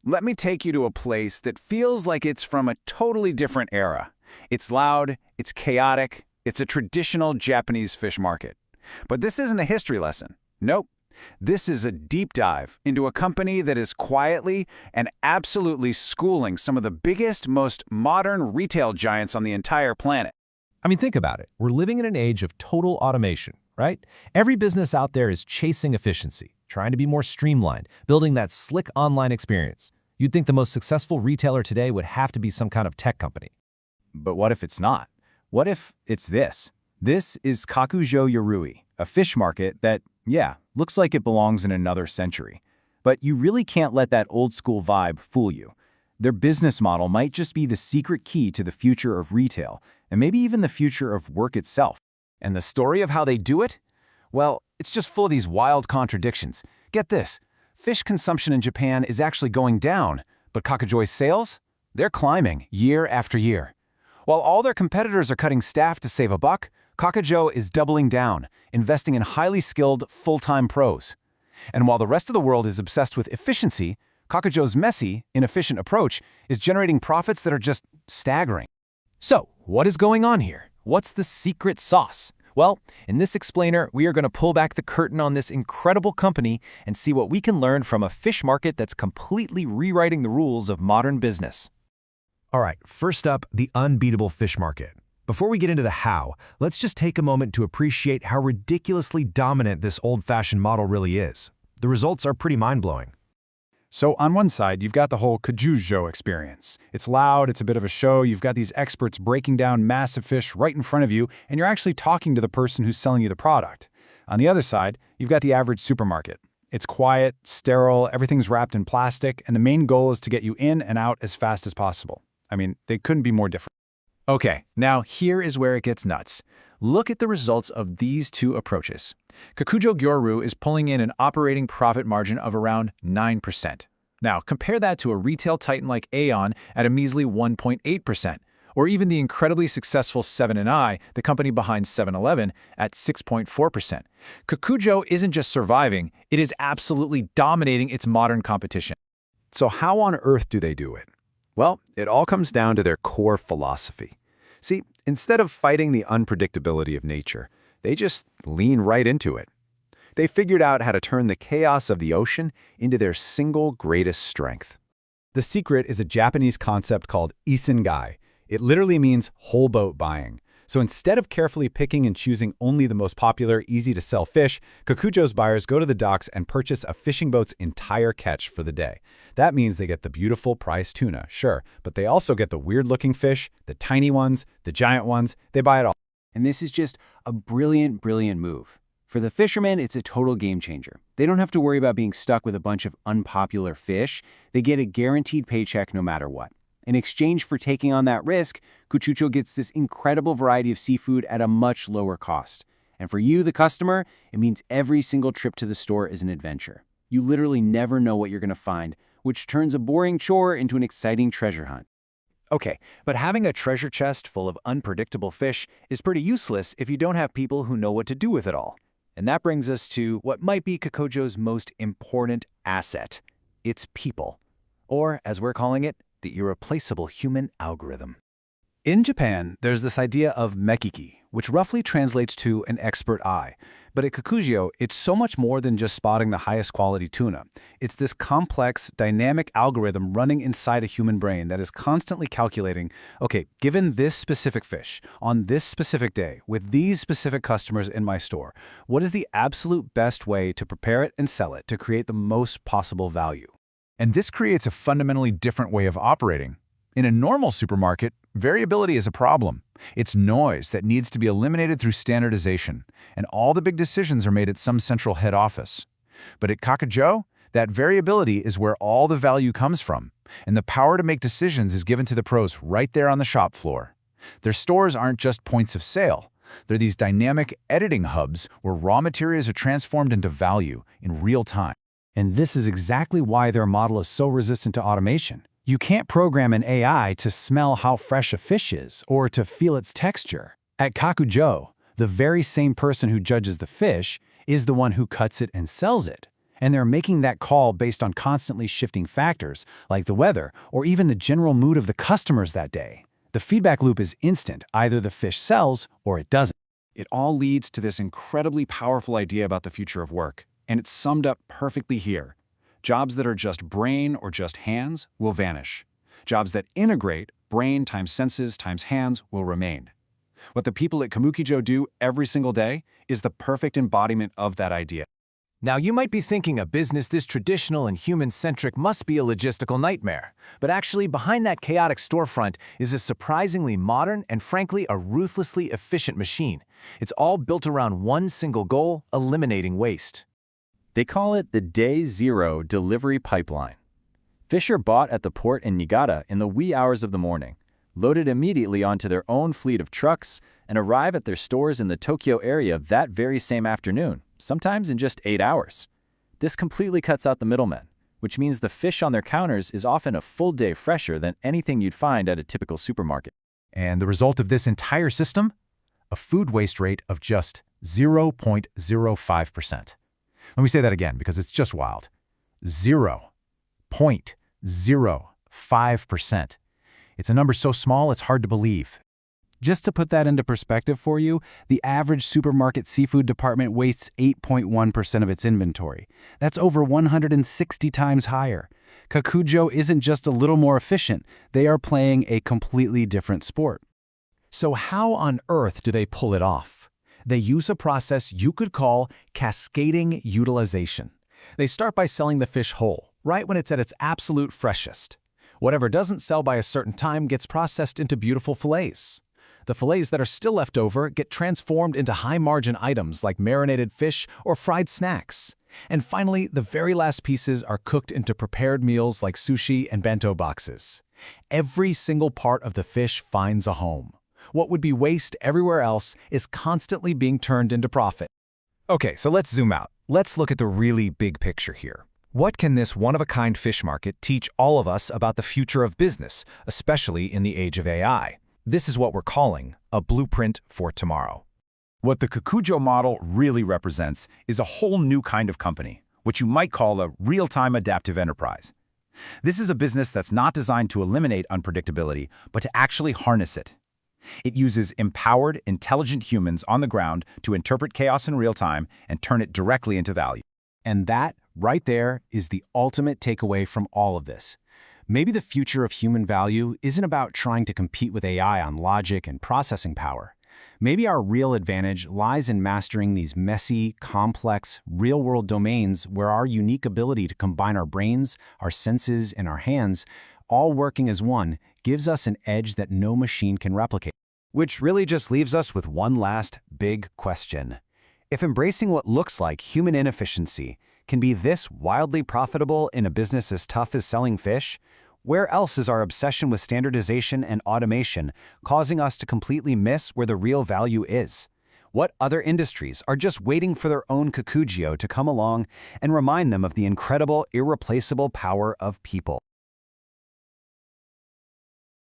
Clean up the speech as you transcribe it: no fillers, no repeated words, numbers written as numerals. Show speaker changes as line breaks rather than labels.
Let me take you to a place that feels like it's from a totally different era. It's loud, it's chaotic, it's a traditional Japanese fish market. But this isn't a history lesson. Nope. This is a deep dive into a company that is quietly and absolutely schooling some of the biggest, most modern retail giants on the entire planet.
I mean, think about it. We're living in an age of total automation, right? Every business out there is chasing efficiency, trying to be more streamlined, building that slick online experience. You'd think the most successful retailer today would have to be some kind of tech company.
But what if it's not? What if it's this? This is Kakujo-Gyorui, a fish market that, yeah, looks like it belongs in another century. But you really can't let that old-school vibe fool you. Their business model might just be the secret key to the future of retail, and maybe even the future of work itself. And the story of how they do it? Well, it's just full of these wild contradictions. Get this. Fish consumption in Japan is actually going down, but Kakujo's sales? They're climbing year after year. While all their competitors are cutting staff to save a buck, Kakujo is doubling down, investing in highly skilled, full-time pros. And while the rest of the world is obsessed with efficiency, Kakujo's messy, inefficient approach is generating profits that are just staggering. So, what is going on here? What's the secret sauce? Well, in this explainer, we are going to pull back the curtain on this incredible company and see what we can learn from a fish market that's completely rewriting the rules of modern business.
All right, first up, the unbeatable fish market. Before we get into the how, let's just take a moment to appreciate how ridiculously dominant this old-fashioned model really is. The results are pretty mind-blowing.
So on one side, you've got the whole Kakujo experience. It's loud, it's a bit of a show, you've got these experts breaking down massive fish right in front of you, and you're actually talking to the person who's selling you the product. On the other side, you've got the average supermarket. It's quiet, sterile, everything's wrapped in plastic, and the main goal is to get you in and out as fast as possible. I mean, they couldn't be more different. Okay, now here is where it gets nuts. Look at the results of these two approaches. Kakujo-Gyorui is pulling in an operating profit margin of around 9%. Now, compare that to a retail titan like Aeon at a measly 1.8%, or even the incredibly successful 7 & I, the company behind 7-Eleven, at 6.4%. Kakujo isn't just surviving, it is absolutely dominating its modern competition. So how on earth do they do it? Well, it all comes down to their core philosophy. See, instead of fighting the unpredictability of nature, they just lean right into it. They figured out how to turn the chaos of the ocean into their single greatest strength. The secret is a Japanese concept called isengai. It literally means whole boat buying. So instead of carefully picking and choosing only the most popular, easy-to-sell fish, Kakujo's buyers go to the docks and purchase a fishing boat's entire catch for the day. That means they get the beautiful priced tuna, sure, but they also get the weird-looking fish, the tiny ones, the giant ones. They buy it all.
And this is just a brilliant, brilliant move. For the fishermen, it's a total game changer. They don't have to worry about being stuck with a bunch of unpopular fish. They get a guaranteed paycheck no matter what. In exchange for taking on that risk, Kakujo gets this incredible variety of seafood at a much lower cost. And for you, the customer, it means every single trip to the store is an adventure. You literally never know what you're going to find, which turns a boring chore into an exciting treasure hunt.
Okay, but having a treasure chest full of unpredictable fish is pretty useless if you don't have people who know what to do with it all. And that brings us to what might be Kakujo's most important asset. Its people. Or, as we're calling it, the irreplaceable human algorithm. In Japan, there's this idea of mekiki, which roughly translates to an expert eye. But at Kakujo, it's so much more than just spotting the highest quality tuna. It's this complex, dynamic algorithm running inside a human brain that is constantly calculating, okay, given this specific fish, on this specific day, with these specific customers in my store, what is the absolute best way to prepare it and sell it to create the most possible value? And this creates a fundamentally different way of operating. In a normal supermarket, variability is a problem. It's noise that needs to be eliminated through standardization, and all the big decisions are made at some central head office. But at Kakujo, that variability is where all the value comes from, and the power to make decisions is given to the pros right there on the shop floor. Their stores aren't just points of sale. They're these dynamic editing hubs where raw materials are transformed into value in real time. And this is exactly why their model is so resistant to automation. You can't program an AI to smell how fresh a fish is or to feel its texture. At Kakujo, the very same person who judges the fish is the one who cuts it and sells it. And they're making that call based on constantly shifting factors, like the weather or even the general mood of the customers that day. The feedback loop is instant. Either the fish sells or it doesn't. It all leads to this incredibly powerful idea about the future of work, and it's summed up perfectly here. Jobs that are just brain or just hands will vanish. Jobs that integrate brain times senses times hands will remain. What the people at Kakujo do every single day is the perfect embodiment of that idea.
Now, you might be thinking a business this traditional and human-centric must be a logistical nightmare. But actually, behind that chaotic storefront is a surprisingly modern and, frankly, a ruthlessly efficient machine. It's all built around one single goal: eliminating waste.
They call it the Day Zero Delivery Pipeline. Fish are bought at the port in Niigata in the wee hours of the morning, loaded immediately onto their own fleet of trucks, and arrive at their stores in the Tokyo area that very same afternoon, sometimes in just 8 hours. This completely cuts out the middlemen, which means the fish on their counters is often a full day fresher than anything you'd find at a typical supermarket.
And the result of this entire system? A food waste rate of just 0.05%. Let me say that again because it's just wild. 0.05%. It's a number so small it's hard to believe. Just to put that into perspective for you, the average supermarket seafood department wastes 8.1% of its inventory. That's over 160 times higher. Kakujo isn't just a little more efficient, they are playing a completely different sport.
So how on earth do they pull it off? They use a process you could call cascading utilization. They start by selling the fish whole, right when it's at its absolute freshest. Whatever doesn't sell by a certain time gets processed into beautiful fillets. The fillets that are still left over get transformed into high-margin items like marinated fish or fried snacks. And finally, the very last pieces are cooked into prepared meals like sushi and bento boxes. Every single part of the fish finds a home. What would be waste everywhere else is constantly being turned into profit. Okay, so let's zoom out. Let's look at the really big picture here. What can this one-of-a-kind fish market teach all of us about the future of business, especially in the age of AI? This is what we're calling a blueprint for tomorrow.
What the Kakujo model really represents is a whole new kind of company, what you might call a real-time adaptive enterprise. This is a business that's not designed to eliminate unpredictability, but to actually harness it. It uses empowered, intelligent humans on the ground to interpret chaos in real time and turn it directly into value.
And that, right there, is the ultimate takeaway from all of this. Maybe the future of human value isn't about trying to compete with AI on logic and processing power. Maybe our real advantage lies in mastering these messy, complex, real-world domains where our unique ability to combine our brains, our senses, and our hands, all working as one, gives us an edge that no machine can replicate. Which really just leaves us with one last big question. If embracing what looks like human inefficiency can be this wildly profitable in a business as tough as selling fish, where else is our obsession with standardization and automation causing us to completely miss where the real value is? What other industries are just waiting for their own Kakujo to come along and remind them of the incredible, irreplaceable power of people?